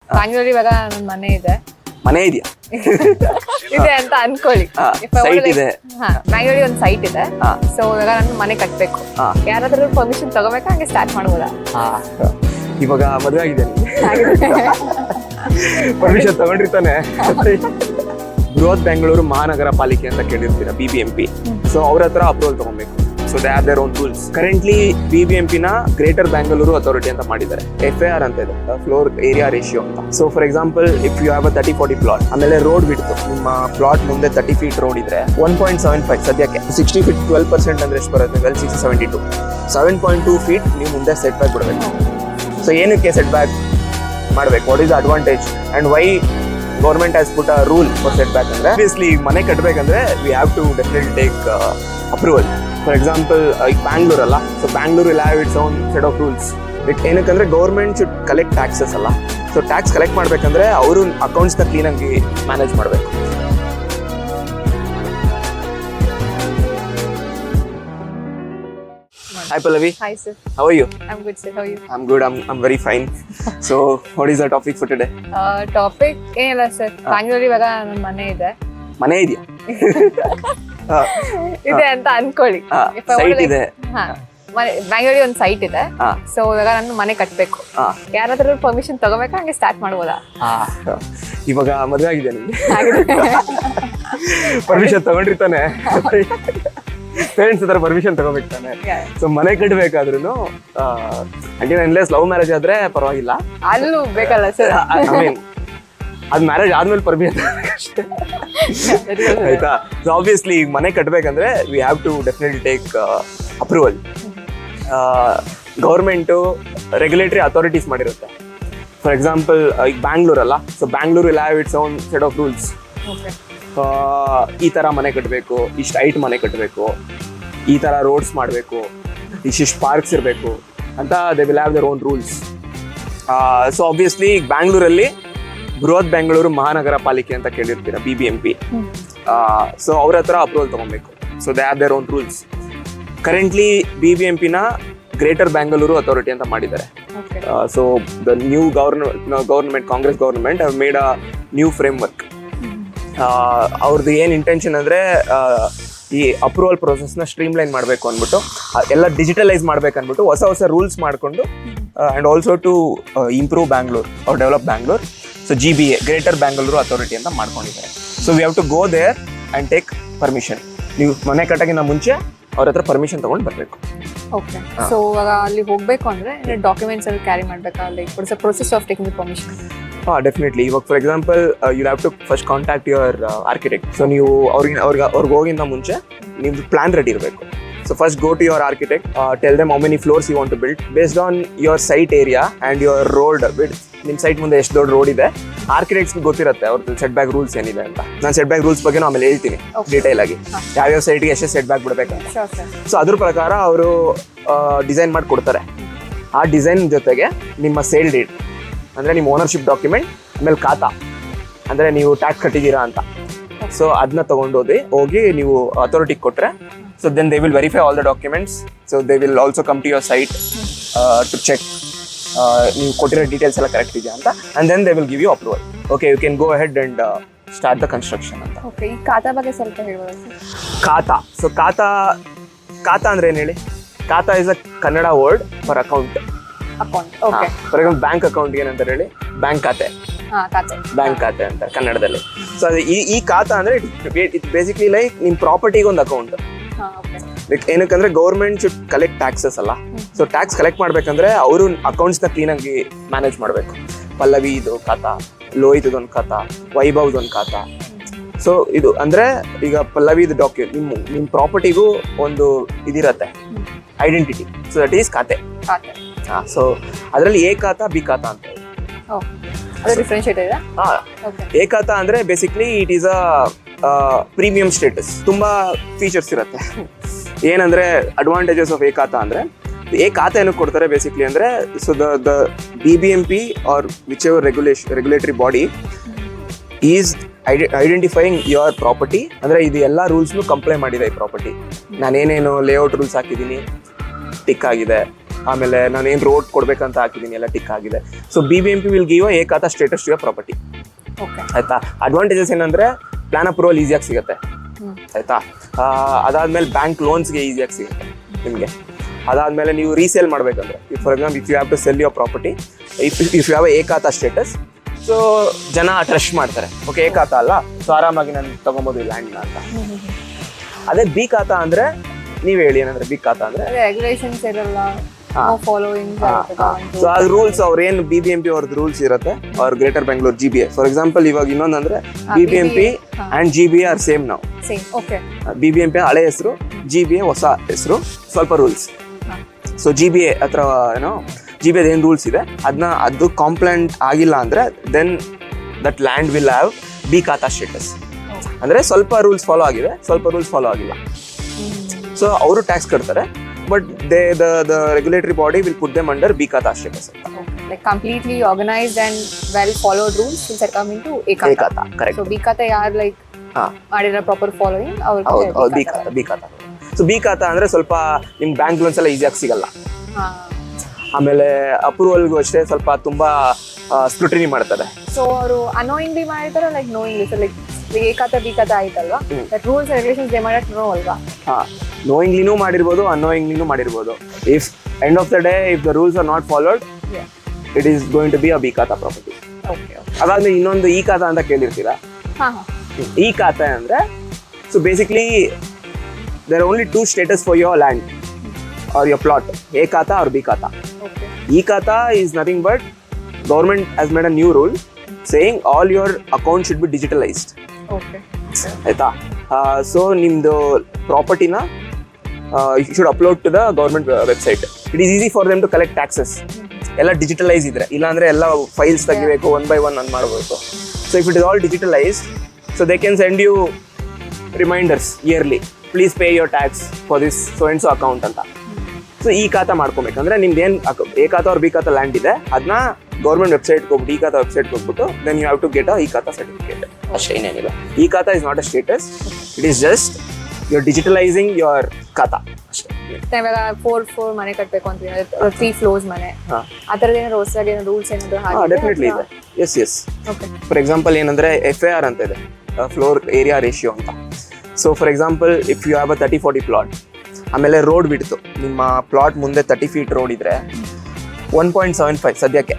ಬ್ಯಾಂಗ್ಳೂರ್ ಇವಾಗ ನನ್ನ ಮನೆ ಇದೆ. ಮನೆ ಇದೆಯಾ? ಇದೆ ಅಂತ ಅನ್ಕೊಳ್ಳಿ. ಸೈಟ್ ಇದೆ. ಬ್ಯಾಂಗ್ಳೂರಿಗೆ ಒಂದು ಸೈಟ್ ಇದೆ. ಸೊ ಇವಾಗ ನಾನು ಮನೆ ಕಟ್ಬೇಕು. ಯಾರಾದ್ರೂ ಪರ್ಮಿಷನ್ ತಗೋಬೇಕಾ ಹಂಗೆ ಸ್ಟಾರ್ಟ್ ಮಾಡ್ಬೋದಾ? ಇವಾಗ ಮದುವೆ ಆಗಿದೆ, ಪರ್ಮಿಷನ್ ತಗೊಂಡಿರ್ತಾನೆ. ಬೃಹತ್ ಬೆಂಗಳೂರು ಮಹಾನಗರ ಪಾಲಿಕೆ ಅಂತ ಕೇಳಿರ್ತೀರಾ, BBMP. ಸೊ ಅವ್ರ ಹತ್ರ ಅಪ್ರೂವಲ್ ತಗೊಬೇಕು. So they have their own rules. Currently BBMP ನ ಗ್ರೇಟರ್ ಬ್ಯಾಂಗ್ಳೂರು ಅಥಾರಿಟಿ ಅಂತ ಮಾಡಿದ್ದಾರೆ. FAR ಅಂತ ಇದೆ, ಫ್ಲೋರ್ ಏರಿಯಾ ರೇಷಿಯೋ ಅಂತ. So for example if you have a 30-40 plot, ಆಮೇಲೆ ರೋಡ್ ಬಿಡ್ತು, ನಿಮ್ಮ ಪ್ಲಾಟ್ ಮುಂದೆ 30 feet ರೋಡ್ ಇದ್ರೆ 1.75 ಸದ್ಯಕ್ಕೆ 60 feet 12% ಅಂದ್ರೆ ಎಷ್ಟು ಬರುತ್ತೆ? 72 7.2 feet ನೀವು ಮುಂದೆ ಸೆಟ್ ಬ್ಯಾಕ್ ಬಿಡಬೇಕು. ಸೊ ಏನಕ್ಕೆ ಸೆಟ್ ಬ್ಯಾಕ್ ಮಾಡಬೇಕು? What is advantage and why government has put a rule for set back ಅಂದ್ರೆ, ಆಬ್ವಿಯಸ್ಲಿ ಮನೆ ಕಟ್ಟಬೇಕಂದ್ರೆ we have to definitely take approval. For example ಈಗ ಬ್ಯಾಂಗ್ಳೂರ್ ಅಲ್ಲ, so Bangalore will have its own set of rules. ಏನಕ್ಕಂದ್ರೆ government should collect taxes ಅಲ್ಲ. So tax collect ಮಾಡ್ಬೇಕಂದ್ರೆ ಅವರು ಅಕೌಂಟ್ಸ್ನ ಕ್ಲೀನಾಗಿ ಮ್ಯಾನೇಜ್ ಮಾಡಬೇಕು. Hi Pallavi. Hi sir. How are you? I'm good sir. How are you? I'm good. I'm very fine. So what is the topic for today? Topic ಏನಿಲ್ಲ sir. Bangalore ಇವಾಗ ನನ್ನ ಮನೆ ಇದೆ. ಮನೆ ಇದೆಯಾ? ಇದೆ ಅಂತ ಅನ್ಕೊಳ್ಳಿ. ಸೈಟ್ ಇದೆ. ಬ್ಯಾಂಗ್ಳೂರಿಗೆ ಒಂದು ಸೈಟ್ ಇದೆ. ಸೊ ಇವಾಗ ನಾನು ಮನೆ ಕಟ್ಬೇಕು. ಯಾರಾದ್ರೂ ಪರ್ಮಿಷನ್ ತಗೋಬೇಕಾ ಹಂಗೆ ಸ್ಟಾರ್ಟ್ ಮಾಡ್ಬೋದಾ? ಇವಾಗ ಮದುವೆ ಆಗಿದೆ, ಪರ್ಮಿಷನ್ ತಗೊಂಡಿರ್ತಾನೆ. ಪೇರೆಂಟ್ಸ್ ಹತ್ರ ಪರ್ಮಿಷನ್ ತಗೋಬೇಕು ತಾನೆ. ಸೊ ಮನೆ ಕಟ್ಟಬೇಕಾದ್ರೂ ಅಂದ್ರೆ ಅನ್ಲೆಸ್ ಲವ್ ಮ್ಯಾರೇಜ್ ಆದ್ರೆ ಪರವಾಗಿಲ್ಲ, ಅಲ್ಲೂ ಬೇಕಲ್ಲ ಸರ್. ಐ ಮೀನ್ ಅದ್ ಮ್ಯಾರೇಜ್ ಆದ್ಮೇಲೆ ಪರ್ಮಿಷನ್ ಆಯ್ತಾ. ಸೊ ಆಬ್ವಿಯಸ್ಲಿ ಈಗ ಮನೆ ಕಟ್ಟಬೇಕಂದ್ರೆ we have to definitely take approval. Government regulatory authorities ಮಾಡಿರುತ್ತೆ. ಫಾರ್ ಎಕ್ಸಾಂಪಲ್ ಈಗ ಬ್ಯಾಂಗ್ಳೂರ್ ಅಲ್ಲ, so Bangalore will have its own set of rules. ಈ ಥರ ಮನೆ ಕಟ್ಟಬೇಕು, ಇಷ್ಟು ಹೈಟ್ ಮನೆ ಕಟ್ಟಬೇಕು, ಈ ಥರ ರೋಡ್ಸ್ ಮಾಡಬೇಕು, ಇಷ್ಟಿಷ್ಟು ಪಾರ್ಕ್ಸ್ ಇರಬೇಕು ಅಂತ they will have their own rules. So obviously ಈಗ ಬ್ಯಾಂಗ್ಳೂರಲ್ಲಿ ಬೃಹತ್ ಬೆಂಗಳೂರು ಮಹಾನಗರ ಪಾಲಿಕೆ ಅಂತ ಕೇಳಿರ್ತೀರಾ, BBMP. ಸೊ ಅವ್ರ ಹತ್ರ ಅಪ್ರೂವಲ್ ತಗೊಬೇಕು. So they have their own rules. Currently BBMP ನ ಗ್ರೇಟರ್ ಬ್ಯಾಂಗ್ಳೂರು ಅಥಾರಿಟಿ ಅಂತ ಮಾಡಿದ್ದಾರೆ. So the new government Congress government have made a new framework. ಅವ್ರದ್ದು ಏನು ಇಂಟೆನ್ಷನ್ ಅಂದರೆ ಈ ಅಪ್ರೂವಲ್ ಪ್ರೊಸೆಸ್ನ ಸ್ಟ್ರೀಮ್ಲೈನ್ ಮಾಡಬೇಕು ಅಂದ್ಬಿಟ್ಟು, ಎಲ್ಲ ಡಿಜಿಟಲೈಸ್ ಮಾಡ್ಬೇಕು ಅಂದ್ಬಿಟ್ಟು ಹೊಸ ಹೊಸ ರೂಲ್ಸ್ ಮಾಡಿಕೊಂಡು and also to improve Bangalore ಅವ್ರು develop Bangalore. So GBA greater Bangalore authority ಅಂತ ಮಾಡ್ಕೊಂಡಿದ್ದಾರೆ. So we have to go there and take permission. ನೀವು ಮನೆ ಕಟ್ಟೋಕ್ಕಿಂತ ಮುಂಚೆ ಅವ್ರ ಹತ್ರ ಪರ್ಮಿಷನ್ ತೊಗೊಂಡು ಬರಬೇಕು. ಓಕೆ. ಸೊ ಇವಾಗ ಅಲ್ಲಿ ಹೋಗಬೇಕು ಅಂದರೆ ಡಾಕ್ಯುಮೆಂಟ್ಸ್ ಎಲ್ಲ ಕ್ಯಾರಿ ಮಾಡಬೇಕಾ? Like what's the process of taking the permission? Definitely. ಇವಾಗ for example you have to first contact your architect. So ನೀವು ಅವ್ರಿಗೆ ಹೋಗಿಂತ ಮುಂಚೆ ನಿಮ್ದು ಪ್ಲಾನ್ ರೆಡಿ ಇರಬೇಕು. So first go to your architect, tell them how many floors you want to build based on your site area and your road width. ನಿಮ್ಮ site ಮುಂದೆ ಎಷ್ಟು ದೊಡ್ಡ ರೋಡ್ ಇದೆ, ಆರ್ಕಿಟೆಕ್ಟ್ಸ್ಗೆ ಗೊತ್ತಿರುತ್ತೆ ಅವ್ರದ್ದು ಸೆಟ್ ಬ್ಯಾಕ್ ರೂಲ್ಸ್ ಏನಿದೆ ಅಂತ. ನಾನು ಸೆಟ್ ಬ್ಯಾಕ್ ರೂಲ್ಸ್ ಬಗ್ಗೆ ಆಮೇಲೆ ಹೇಳ್ತೀನಿ ಡೀಟೇಲ್ ಆಗಿ, ಯಾವ್ಯಾವ ಸೈಟ್ಗೆ ಎಷ್ಟು ಸೆಟ್ ಬ್ಯಾಕ್ ಬಿಡಬೇಕಂತ. ಸೊ ಅದ್ರ ಪ್ರಕಾರ ಅವರು ಡಿಸೈನ್ ಮಾಡಿ ಕೊಡ್ತಾರೆ. ಆ ಡಿಸೈನ್ ಜೊತೆಗೆ ನಿಮ್ಮ ಸೇಲ್ ಡೀಡ್ ಅಂದರೆ ನಿಮ್ಮ ಓನರ್ಶಿಪ್ ಡಾಕ್ಯುಮೆಂಟ್, ಆಮೇಲೆ ಖಾತಾ ಅಂದರೆ ನೀವು ಟ್ಯಾಕ್ಸ್ ಕಟ್ಟಿದ್ದೀರಾ ಅಂತ. ಸೊ ಅದನ್ನ ಹೋಗಿ ನೀವು ಅಥಾರಿಟಿಗೆ ಕೊಟ್ಟರೆ, so then they will verify all the documents. So they will also come to your site to check ನೀವು ಕೊಟ್ಟಿರೋ ಡೀಟೇಲ್ಸ್ ಎಲ್ಲ ಕರೆಕ್ಟ್ ಇದೆಯಾ ಅಂತ. And then they will give you approval. Okay, you can go ahead and start the construction ಅಂತ. Okay. ಈ ಖಾತಾ ಬಗ್ಗೆ ಸ್ವಲ್ಪ ಹೇಳ್ಬೋದಾ ಸರ್? ಖಾತಾ. ಸೊ ಖಾತಾ ಅಂದ್ರೆ ಏನು ಹೇಳಿ? ಖಾತಾ is a Kannada word for account. Account. Okay. For example bank account ಏನಂತ ಹೇಳಿ? ಬ್ಯಾಂಕ್ ಖಾತೆ. ಬ್ಯಾಂಕ್ ಖಾತೆ ಅಂತ ಕನ್ನಡದಲ್ಲಿ. ಸೊ ಅದು ಈ ಖಾತಾ ಅಂದ್ರೆ ಇಟ್ ಬೇಸಿಕ್ಲಿ ಲೈಕ್ ನಿಮ್ಮ ಪ್ರಾಪರ್ಟಿಗೆ ಒಂದು ಅಕೌಂಟ್. ಲೈಕ್ ಏನಕ್ಕಂದ್ರೆ ಗೌರ್ಮೆಂಟ್ ಶುಡ್ ಕಲೆಕ್ಟ್ ಟ್ಯಾಕ್ಸಸ್ ಅಲ್ಲ. ಸೊ ಟ್ಯಾಕ್ಸ್ ಕಲೆಕ್ಟ್ ಮಾಡ್ಬೇಕಂದ್ರೆ ಅವರು ಅಕೌಂಟ್ಸ್ನ ಕ್ಲೀನಾಗಿ ಮ್ಯಾನೇಜ್ ಮಾಡಬೇಕು. ಪಲ್ಲವಿ ಇದು ಖಾತಾ, ಲೋಹಿತದೊಂದು ಖಾತಾ, ವೈಭವ್ದೊಂದು ಖಾತಾ. ಸೊ ಇದು ಅಂದ್ರೆ ಈಗ ಪಲ್ಲವಿದು ನಿಮ್ಮ ಪ್ರಾಪರ್ಟಿಗೂ ಒಂದು ಇದಿರತ್ತೆ, ಐಡೆಂಟಿಟಿ. ಸೊ ದಟ್ ಈಸ್ ಖಾತೆ. ಸೊ ಅದರಲ್ಲಿ ಎ ಖಾತಾ, ಬಿ ಖಾತಾ ಅಂತ. ಎ ಖಾತಾ ಅಂದ್ರೆ basically it is a premium status. ತುಂಬಾ ಫೀಚರ್ಸ್ ಇರುತ್ತೆ. ಏನಂದ್ರೆ ಅಡ್ವಾಂಟೇಜಸ್ ಆಫ್ ಎ ಖಾತಾ ಅಂದ್ರೆ, ಎ ಖಾತಾ ಏನಕ್ಕೆ ಕೊಡ್ತಾರೆ ಬೇಸಿಕ್ಲಿ ಅಂದ್ರೆ, so the BBMP or which ever regulatory body is identifying your property. ಅಂದರೆ ಇದು ಎಲ್ಲ ರೂಲ್ಸ್ನು ಕಂಪ್ಲೈ ಮಾಡಿದೆ ಈ ಪ್ರಾಪರ್ಟಿ. ನಾನೇನೇನು ಲೇಔಟ್ ರೂಲ್ಸ್ ಹಾಕಿದ್ದೀನಿ ಟಿಕ್ ಆಗಿದೆ, ಆಮೇಲೆ ನಾನು ಏನು ರೋಡ್ ಕೊಡ್ಬೇಕಂತ ಹಾಕಿದ್ದೀನಿ ಎಲ್ಲ ಟಿಕ್ ಆಗಿದೆ. So BBMP will give A khata status to your property. ಆಯ್ತಾ. ಅಡ್ವಾಂಟೇಜಸ್ ಏನಂದ್ರೆ ಪ್ಲಾನ್ ಅಪ್ರೂವಲ್ ಈಸಿಯಾಗಿ ಸಿಗುತ್ತೆ. ಆಯ್ತಾ. ಅದಾದ್ಮೇಲೆ ಬ್ಯಾಂಕ್ ಲೋನ್ಸ್ಗೆ ಈಸಿಯಾಗಿ ಸಿಗುತ್ತೆ ನಿಮಗೆ. ಅದಾದ್ಮೇಲೆ ನೀವು ರೀಸೇಲ್ ಮಾಡ್ಬೇಕಂದ್ರೆ for example if you have to sell your property, if you have a khata status, so ಜನ ಟ್ರಸ್ಟ್ ಮಾಡ್ತಾರೆ. ಓಕೆ, ಎ ಖಾತಾ ಅಲ್ಲ, ಸೊ ಆರಾಮಾಗಿ ನಾನು ತಗೊಬೋದು ಈ ಲ್ಯಾಂಡ್ನ ಅಂತ. ಅದೇ ಬಿ ಖಾತಾ ಅಂದ್ರೆ ನೀವ್ ಹೇಳಿ ಏನಂದ್ರೆ ಬಿ ಖಾತಾ ಅಂದ್ರೆ ರೆಗ್ಯುಲೇಷನ್ಸ್ ಇರಲ್ಲ, ಫಾಲೋಯಿಂಗ್. ಸೊ ಅದು ರೂಲ್ಸ್ ಅವ್ರೇನು BBMP ಅವ್ರದ್ದು ರೂಲ್ಸ್ ಇರುತ್ತೆ, ಅವ್ರ greater Bengaluru GBA. For example ಇವಾಗ ಇನ್ನೊಂದಂದ್ರೆ BBMP and GBA are same ನಾವು. BBMP ಹಳೆ ಹೆಸರು, GBA ಹೊಸ ಹೆಸರು, ಸ್ವಲ್ಪ ರೂಲ್ಸ್. ಸೊ GBA ಹತ್ರ ಏನೋ GBA ಏನು ರೂಲ್ಸ್ ಇದೆ ಅದು ಕಾಂಪ್ಲೈಂಟ್ ಆಗಿಲ್ಲ ಅಂದ್ರೆ then that land will have B khata status. ಅಂದ್ರೆ ಸ್ವಲ್ಪ ರೂಲ್ಸ್ ಫಾಲೋ ಆಗಿದೆ, ಸ್ವಲ್ಪ ರೂಲ್ಸ್ ಫಾಲೋ ಆಗಿಲ್ಲ. ಸೊ ಅವರು ಟ್ಯಾಕ್ಸ್ ಕಟ್ತಾರೆ, but the regulatory body will put them under B khata status. Like completely organized and well followed rules will come into A khata. Correct. So B khata ಯಾರು like ಮಾಡಿರೋ proper following ಅವ್ರಿಗೆ B khata. So B khata ಅಂದ್ರೆ ಸ್ವಲ್ಪ ನಿಮ್ bank loans ಎಲ್ಲ ಈಸಿಯಾಗಿ ಸಿಗಲ್ಲ. ಆಮೇಲೆ ಅಪ್ರೂವಲ್ಗೂ ಅಷ್ಟೇ ಸ್ವಲ್ಪ ತುಂಬಾ ಸ್ಕ್ರೂಟಿನಿ ಮಾಡ್ತಾರೆ. ಸೊ ಅವರು ಅನೋಯಿಂಗ್ಲಿ ಮಾಡಿದಾರ like knowingly. So like A khata B khata ಆಯ್ತಲ್ವಾ, ದಟ್ ರೂಲ್ಸ್ ರೆಗ್ಯುಲೇಷನ್ಸ್ ದೇ ಮಾಡಟ್ ನೋ ಅಲ್ವಾ. ನೋಯಿಂಗ್ಲಿನೂ ಮಾಡಿರ್ಬೋದು, ಅನ್ನೋಯಿಂಗ್ಲಿನೂ ಮಾಡಿರ್ಬೋದು. If end of the day if the rules are not followed, it is going to be a B khata property. ಅದಾದ್ಮೇಲೆ ಇನ್ನೊಂದು ಈ ಖಾತಾ ಅಂತ ಕೇಳಿರ್ತೀರಾ. ಈ ಖಾತಾ ಅಂದ್ರೆ so basically there are only two status for your land or your plot, A khata or B khata. E khata is nothing but government has made a new rule saying all your accounts should be digitalized. ಆಯ್ತಾ. So ನಿಮ್ದು ಪ್ರಾಪರ್ಟಿನ you should upload to the government website. It is easy for them to collect taxes. ಎಲ್ಲ digitalise ಇದ್ರೆ, ಇಲ್ಲಾಂದ್ರೆ ಎಲ್ಲ files ತೆಗಿಬೇಕು, one by one ಅಂತ ಮಾಡಬೇಕು. So if it is all digitalised, so they can send you reminders yearly, please pay your tax for this so and so account ಅಂತ. So ಈ ಖಾತಾ ಮಾಡ್ಕೊಬೇಕಂದ್ರೆ ನಿಮ್ದು ಏನು ಎ ಖಾತಾ ಅವ್ರ ಬಿ ಖಾತಾ ಲ್ಯಾಂಡ್ ಇದೆ ಅದನ್ನ ಗೌರ್ಮೆಂಟ್ ವೆಬ್ಸೈಟ್ಗೆ ಹೋಗ್ಬಿಟ್ಟು, ಈ ಖಾತಾ ವೆಬ್ಸೈಟ್ಗೆ ಹೋಗ್ಬಿಟ್ಟು then you have to get a E khata certificate. ಅಷ್ಟೇ, ಏನೇನಿಲ್ಲ. E khata is not a status, it is just you are digitalising your khata ಅಷ್ಟೇ. ಇವಾಗ 4 ಮನೆ ಕಟ್ಟಬೇಕು ಅಂತ 3 ಫ್ಲೋರ್ಸ್ ಮನೆ, ಆ ಥರದ ಏನಾದ್ರು ಹೊಸದಾಗಿ ರೂಲ್ಸ್ ಏನಾದ್ರು? ಡೆಫಿನೆಟ್ಲಿ ಇದೆ. ಎಸ್. ಫಾರ್ ಎಕ್ಸಾಂಪಲ್ ಏನಂದ್ರೆ FAR ಅಂತ ಇದೆ, ಫ್ಲೋರ್ ಏರಿಯಾ ರೇಷಿಯೋ ಅಂತ. So for example if you have a 30-40 plot, ಆಮೇಲೆ ರೋಡ್ ಬಿಡ್ತು, ನಿಮ್ಮ ಪ್ಲಾಟ್ ಮುಂದೆ 30 ಫೀಟ್ ರೋಡ್ ಇದ್ರೆ 1.75 ಸದ್ಯಕ್ಕೆ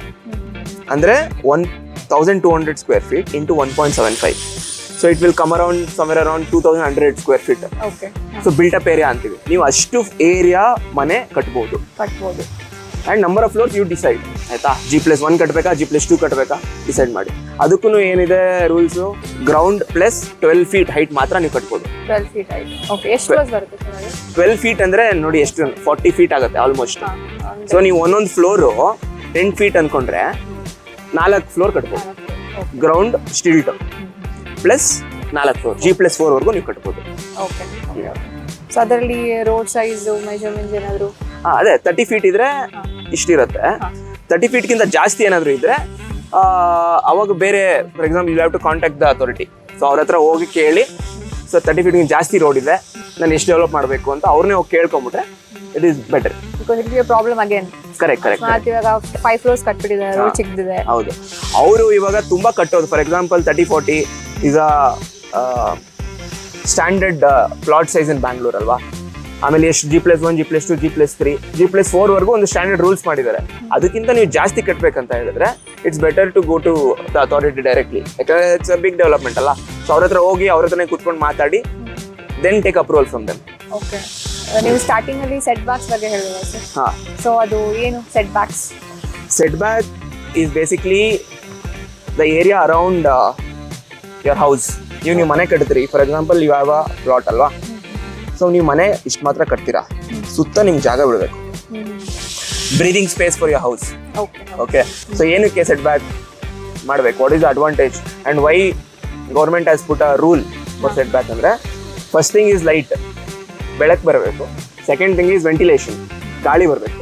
ಅಂದ್ರೆ 1200 square feet into 1.75. So it will come around somewhere around 2100 square feet. So built up area ಅಂತೀವಿ. ನೀವು ಅಷ್ಟು ಏರಿಯಾ ಮನೆ ಕಟ್ಬೋದು. And number of floors you decide. ಆಯ್ತಾ. G+1 ಕಟ್ಟಬೇಕಾ, G+2 ಕಟ್ಟಬೇಕಾ ಡಿಸೈಡ್ ಮಾಡಿ. ಅದಕ್ಕೂ ಏನಿದೆ rules, ground plus 12 feet height ಮಾತ್ರ ನೀವು ಕಟ್ಬೋದು. 12 ಫೀಟ್ ಹೈಟ್. ಓಕೆ, ಎಷ್ಟು ಫ್ಲೋರ್ಸ್ ಬರುತ್ತೆ ಸರ್? 12 ಫೀಟ್ ಅಂದ್ರೆ ನೋಡಿ ಎಷ್ಟು 40 ಫೀಟ್ ಆಗುತ್ತೆ ಆಲ್ಮೋಸ್ಟ್. ಸೊ ನೀವು ಒಂದೊಂದು ಫ್ಲೋರು 10 ಫೀಟ್ ಅನ್ಕೊಂಡ್ರೆ 4 ಫ್ಲೋರ್ ಕಟ್ಬೋದು. Ground stilt plus 4 floor, G+4 ವರೆಗೂ ನೀವು ಕಟ್ಬೋದು. ಓಕೆ. ಸೊ ಅದರಲ್ಲಿ ರೋಡ್ ಸೈಜ್ ಮೆಜರ್ಮೆಂಟ್ಸ್ ಏನಾದ್ರು? ಅದೇ 30 ಫೀಟ್ ಇದ್ರೆ ಇಷ್ಟಿರುತ್ತೆ. 30 ಫೀಟ್ಗಿಂತ ಜಾಸ್ತಿ ಏನಾದರೂ ಇದ್ರೆ ಅವಾಗ ಬೇರೆ, for example you have to contact the authority. So ಅವ್ರ ಹತ್ರ ಹೋಗಿ ಕೇಳಿ, ಸೊ 30 ಫೀಟ್ಗಿಂತ ಜಾಸ್ತಿ ರೋಡ್ ಇದೆ, ನಾನು ಎಷ್ಟು ಡೆವಲಪ್ ಮಾಡಬೇಕು ಅಂತ ಅವ್ರನ್ನೇ ಹೋಗಿ ಕೇಳ್ಕೊಂಬಿಟ್ರೆ it is better. Because it be problem again. Correct. ಇವಾಗ 5 ಫ್ಲೋರ್ಸ್ ಕಟ್ಬಿಟ್ಟಿದ್ದಾರೆ, ರೋಡ್ ಚಿಕ್ಕದಿದೆ. ಹೌದು, ಅವರು ಇವಾಗ ತುಂಬಾ ಕಟ್ಟೋದು. For example 30-40 is a standard plot size in Bangalore ಅಲ್ವಾ. ಆಮೇಲೆ ಎಷ್ಟು G+1, G+2, G+3, G+4 ವರೆಗೂ ಒಂದು ಸ್ಟ್ಯಾಂಡರ್ಡ್ ರೂಲ್ಸ್ ಮಾಡಿದ್ದಾರೆ. ಅದಕ್ಕಿಂತ ನೀವು ಜಾಸ್ತಿ ಕಟ್ಟಬೇಕಂತ ಹೇಳಿದ್ರೆ it's better to go to the authority directly. ಯಾಕಂದ್ರೆ ಇಟ್ಸ್ ಅ ಬಿಗ್ ಡೆವಲಪ್ಮೆಂಟ್ ಅಲ್ಲ. ಸೊ ಅವ್ರ ಹತ್ರ ಹೋಗಿ ಅವ್ರ ಹತ್ರನೇ ಕುತ್ಕೊಂಡು ಮಾತಾಡಿ then take approval from them. Okay. ನೀವು ಸ್ಟಾರ್ಟಿಂಗ್ ಅಲ್ಲಿ ಸೆಟ್ ಬ್ಯಾಕ್ಸ್ ಬಗ್ಗೆ ಹೇಳಿದ್ರಾ ಸರ್? ಹಾಂ. ಸೊ ಅದು ಏನು set backs? Set back is basically the area around your house. ನೀವು ಮನೆ ಕಟ್ತೀರಿ, for example you have a plot ಅಲ್ವಾ. ಸೊ ನೀವು ಮನೆ ಇಷ್ಟು ಮಾತ್ರ ಕಟ್ತೀರಾ, ಸುತ್ತ ನಿಮ್ಗೆ ಜಾಗ ಬಿಡಬೇಕು, breathing space for your house. Okay. So ಏನಕ್ಕೆ ಸೆಟ್ ಬ್ಯಾಕ್ ಮಾಡಬೇಕು, what is the advantage and why government has put a rule for set back ಅಂದರೆ, ಫಸ್ಟ್ ಥಿಂಗ್ ಈಸ್ ಲೈಟ್, ಬೆಳಕು ಬರಬೇಕು. ಸೆಕೆಂಡ್ ಥಿಂಗ್ ಈಸ್ ವೆಂಟಿಲೇಷನ್, ಗಾಳಿ ಬರಬೇಕು.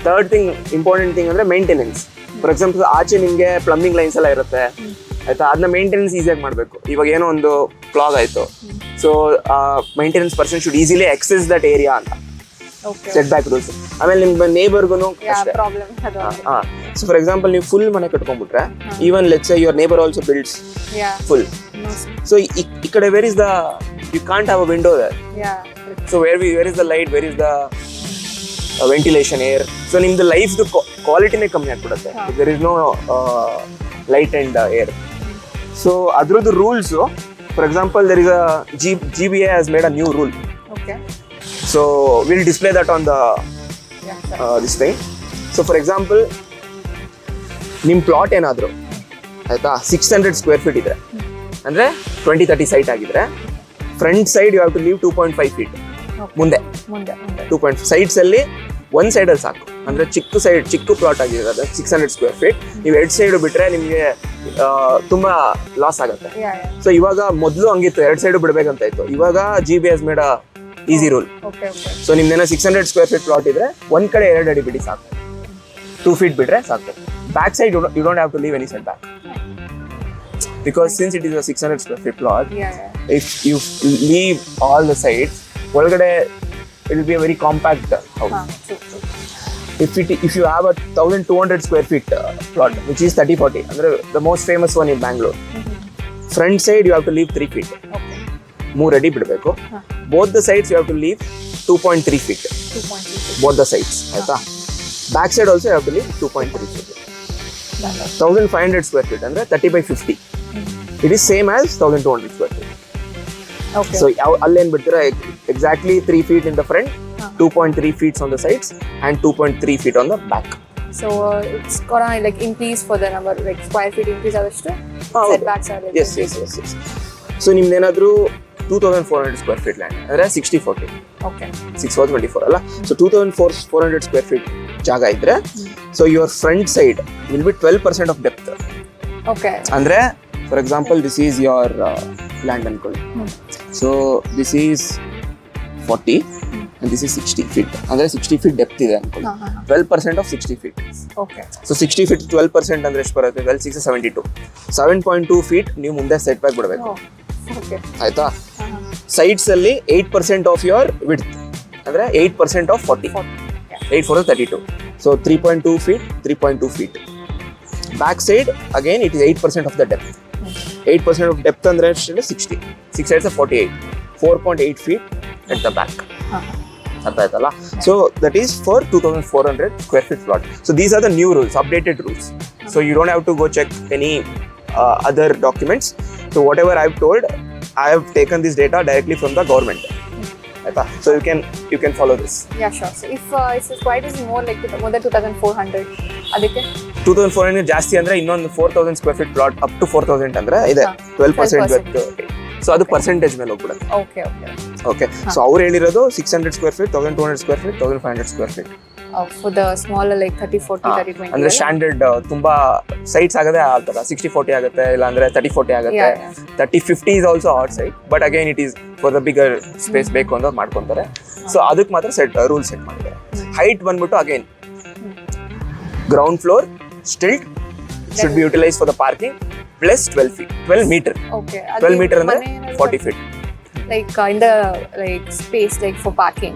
Third thing, important thing ಅಂದರೆ maintenance. For example ಆಚೆ ನಿಮಗೆ plumbing lines ಎಲ್ಲ ಇರುತ್ತೆ, ಆಯ್ತಾ. ಅದನ್ನ ಮೇಂಟೆನೆನ್ಸ್ ಈಸಿಯಾಗಿ ಮಾಡಬೇಕು. ಇವಾಗ ಏನೋ ಒಂದು ಕ್ಲಾಗ್ ಆಯಿತು, so maintenance person should easily access that area ಅಂತ. Okay. Set back rules. ಆಮೇಲೆ ನಿಮ್ಮ ನೇಬರ್ಗೂ ಅಷ್ಟೇ. ಪ್ರಾಬ್ಲಮ್ ಅದು. ಸೊ ಫಾರ್ ಎಕ್ಸಾಂಪಲ್ ನೀವು ಫುಲ್ ಮನೆ ಕಟ್ಕೊಂಡ್ಬಿಟ್ರೆ even let's your neighbour also builds yeah full. So ಈ ಕಡೆ where is the you can't have a window there. Yeah so where is the light, where is the ventilation air. So ನಿಮ್ದು ಲೈಫ್ದು ಕ್ವಾಲಿಟಿನೇ ಕಮ್ಮಿ ಆಗ್ಬಿಡುತ್ತೆ. There is no light and air. So ಅದ್ರದ್ದು rules, for example there is a GBA has made a new rule. Okay. So we'll display that on the this thing. So for example, ನಿಮ್ಮ plot ಏನಾದರೂ ಆಯ್ತಾ 600 square feet ಇದೆ ಅಂದರೆ 20-30 site ಆಗಿದ್ರೆ front side you have to leave 2.5 feet ಮುಂದೆ. 2.5 ಸೈಡ್ಸಲ್ಲಿ ಒಂದು ಸೈಡಲ್ಲಿ ಸಾಕು. ಅಂದರೆ ಚಿಕ್ಕ ಪ್ಲಾಟ್ ಆಗಿರೋದು 600 ಸ್ಕ್ವೇರ್ ಫೀಟ್. ನೀವು 2 ಸೈಡ್ ಬಿಟ್ಟರೆ ನಿಮಗೆ ತುಂಬ ಲಾಸ್ ಆಗುತ್ತೆ. ಸೊ ಇವಾಗ ಮೊದಲು ಹಂಗಿತ್ತು, 2 ಸೈಡು ಬಿಡಬೇಕಂತ ಇತ್ತು. ಇವಾಗ GBA has made a easy rule. So ನಿಮ್ದೇನೋ 600 ಸ್ಕ್ವೇರ್ ಫೀಟ್ ಪ್ಲಾಟ್ ಇದ್ರೆ ಒಂದ್ ಕಡೆ 2 ಅಡಿ ಬಿಡಿ ಸಾಕು, 2 ಫೀಟ್ ಬಿಟ್ರೆ ಸಾಕು. Back side you don't have to leave any set back, because since it is a 600 square feet plot, if you leave all the sides ಒಳಗಡೆ it will be a very compact house. If you have a 1200 square feet plot, which is 30-40, ಅಂದ್ರೆ the most famous one in Bangalore, front side you have to leave 3 feet. 3 ಅಡಿ ಬಿಡಬೇಕು. Both the sides you have to leave 2.3 feet. Both the sides ಆಯ್ತಾ. Back side also you have to leave 2.3 feet. 1500 square feet ಅಂದರೆ 30/50. It is same as 1200 square feet. So ಅಲ್ಲೇನು ಬಿಡ್ತೀರಾ, exactly 3 feet in the front, 2.3 feet on the sides, and 2.3 feet on the back. So it's gonna like increase for the number, like square feet increase adashtu setbacks are like. Yes. So ನಿಮ್ದೇನಾದ್ರೂ 2400 square feet land ಅಂದರೆ 60-40. Okay. 6/24 ಅಲ್ಲ. So 2400 square feet ಜಾಗ ಇದ್ರೆ, so your front side will be 12% of depth. Okay. ಅಂದರೆ for example this is your land ಅನ್ಕೊಳ್ಳಿ. So this is 40 and this is 60 feet. ಅಂದರೆ 60 feet depth ಇದೆ ಅನ್ಕೊಳ್ಳಿ. 12% of 60 feet. Okay. So 60 feet 12% ಅಂದರೆ ಎಷ್ಟು ಬರುತ್ತೆ? 12 6 72. 7.2 feet ನೀವು ಮುಂದೆ ಸೆಟ್ ಬ್ಯಾಕ್ ಬಿಡಬೇಕು. ಓಕೆ. ಆಯ್ತಾ. ಸೈಡ್ಸ್ ಅಲ್ಲಿ 8% ಆಫ್ ಯುವರ್ ವಿಡ್ತ್ ಅಂದ್ರೆ 8% of 40. 8 4 32. So 3.2 feet 3.2 feet. Back side again it is 8% of the depth. 8% of depth ಅಂದ್ರೆ 60. 6 sides 48. 4.8 feet at the back. ಅರ್ಥ ಆಯ್ತಲ್ಲ. So that is for 2400 square feet plot. So these are the new rules, updated rules. So you don't have to go check any other documents. So whatever I have told, I have taken this data directly from the government. ಆಯ್ತಾ. So you can follow this. Yeah sure. So if it's quite is more like more than 2400, ಅದಕ್ಕೆ 2400 ಜಾಸ್ತಿ ಅಂದ್ರೆ ಇನ್ನೊಂದು 4000 square feet plot up to 4000 ಅಂದ್ರೆ ಇದೆ 12% with. So ಅದು percentage ಮೇಲೆ ಹೋಗ್ಬಿಡುತ್ತೆ. ಓಕೆ. ಸೊ ಅವ್ರು ಹೇಳಿರೋದು 600 square feet, 1200 square feet, 1500 square feet. For the small like 30-40, 30-20 ಅಂದ್ರೆ ಸ್ಟ್ಯಾಂಡರ್ಡ್ ತುಂಬಾ ಸೈಟ್ಸ್ ಆಗದೆ ಆ ತರ 60-40 ಆಗುತ್ತೆ, ಇಲ್ಲ ಅಂದ್ರೆ 30-40 ಆಗುತ್ತೆ. 30-50 is also outside, but again it is for the bigger space ಬೇಕು ಅಂತ ಮಾಡ್ಕೊಂತಾರೆ. ಸೊ ಅದಕ್ಕೆ ಮಾತ್ರ ರೂಲ್ ಸೆಟ್ ಮಾಡಿದ್ದಾರೆ. ಹೈಟ್ ಬಂದ್ಬಿಟ್ಟು again ground floor stilt should be utilized for the parking plus 12 feet, 12 meter. Okay. 12 meter ಅಂದ್ರೆ 40 feet. Like in the like space like for parking,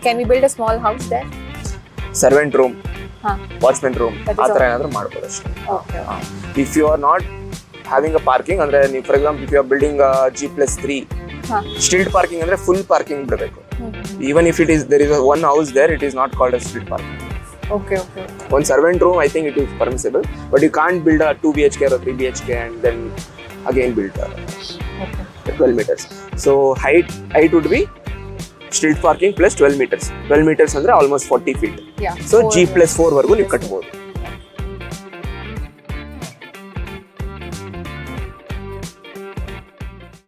can we build a small house there? Servant room, watchman room, ಆ ಥರ ಏನಾದರೂ ಮಾಡ್ಬೋದು ಅಷ್ಟೇ. Okay. If you are not having a parking ಅಂದರೆ ನೀವು for example if you are building a G+3 stilt parking ಅಂದರೆ full parking ಬಿಡಬೇಕು. Even if there is one house there, it is not called a street parking. Okay. One servant room, I think it is permissible, but you can't build a 2 BHK or 3 BHK and then again build 12 meters. So height would be street parking plus 12 meters. 12 meters ಅಂದ್ರೆ almost 40 feet. Yeah. So G+4 ವರೆಗೂ ನೀವು ಕಟ್ಬೋದು.